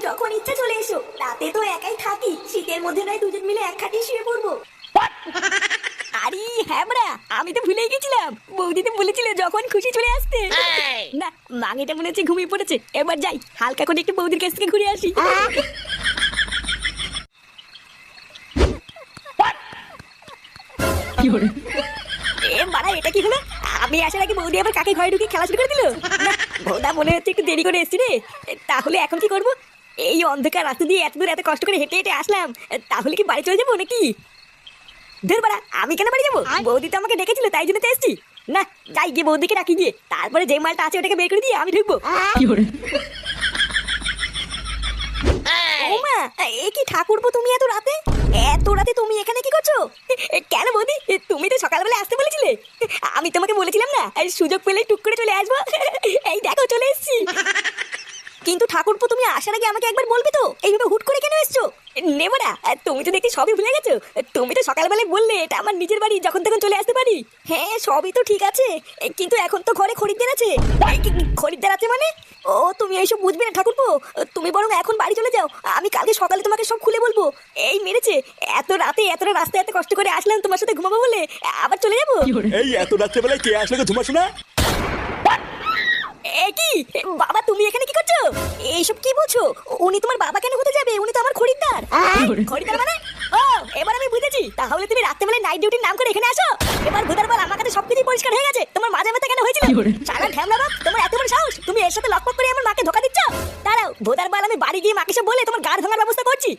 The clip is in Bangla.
যখন ইচ্ছা চলে এসো, রাতে তো একাই থাকি, শীতের মধ্যে নয় দুজন মিলে এক খাটে শুয়ে পড়বো। আরে হ্যাঁ বড়া, আমি তো ভুলেই গেছিলাম, বৌদি তো বলেছিল যখন খুশি চলে আসতে। না, মাঙিটা মনে হচ্ছে ঘুমিয়ে পড়েছে, এবার যাই হালকা করে একটু বৌদির কাছ থেকে ঘুরে আসি। এ বাড়া, এটা কি হলো? আমি আসার আগে বৌদি আবার কাকে ঘরে ঢুকে খেলা শুরু করে দিল। না, বৌদা মনে হচ্ছে একটু দেরি করে এসছি রে। তাহলে এখন কি করব? এই অন্ধকার রাস্তা দিয়ে এত দূর এত কষ্ট করে হেঁটে হেঁটে আসলাম, তাহলে কি বাড়ি চলে যাবো নাকি? ধর বাড়া, আমি কেন বাড়ি যাবো? বৌদি তো আমাকে ডেকেছিল, তাই জন্য তো এসছি। না, যাই গিয়ে বৌদিকে রাখি গিয়ে, তারপরে যে মালটা আছে ওটাকে বের করে দিয়ে আমি ঢুকবো। ওমা, এ কি ঠাকুরপো, তুমি এত রাতে? এত রাতে তুমি এখানে কি করছো? কেন বৌদি, তুমি তো সকালবেলা আসতে বলেছিলে। আমি তোমাকে বলেছিলাম না, সুযোগ পেলে টুক করে চলে আসবো। এই দেখো চলে এসেছি। কিন্তু ঠাকুরপো, তুমি আসার আগে আমাকে একবার বলবে তো, এইভাবে হুট করে কেন এসছো? নেবো না, তুমি তো দেখি সবই ভুলে গেছো। তুমি তো সকালবেলায় বললে এটা আমার নিজের বাড়ি, যখন তখন চলে আসতে পারি। হ্যাঁ, সবই তো ঠিক আছে, কিন্তু এখন তো ঘরে খরিদ্দার আছে। খরিদ্দার আছে মানে? ও, তুমি এইসব বুঝবে না ঠাকুরপো, তুমি বরং এখন বাড়ি চলে যাও, আমি কালকে সকালে তোমাকে সব খুলে বলবো। এই মেরেছে, এত রাতে এতটা রাস্তায় এত কষ্ট করে আসলাম তোমার সাথে ঘুমাবো বলে, আবার চলে যাবো? এই এত রাত্রেবেলায় কে আসলে ঘুমা শোনা? এ কি বাবা, তুমি এখানে কি করছো? এইসব কি বলছো? উনি তোমার বাবা কেন হতে যাবে? উনি তো আমার খরিদ্দার। খরিদ্দার মানে? ও, এবার আমি বুঝেছি, তাহলে তুমি রাত্রেবেলায় নাইট ডিউটির নাম করে এখানে আসো। এবার ভূতার বল, আমার কাছে সবকিছু পরিষ্কার হয়ে গেছে। তোমার মাজা ব্যথা কেন হয়েছিল? সারা ঢ্যামলা বাপ, তোমার এত বড় সাহস, তুমি এর সাথে লকপক করে আমার মাকে ধোকা দিচ্ছ। দাঁড়াও, ভূতার বল, আমি বাড়ি গিয়ে মাকে সব বলে তোমার গাড় ভাঙার ব্যবস্থা করছি।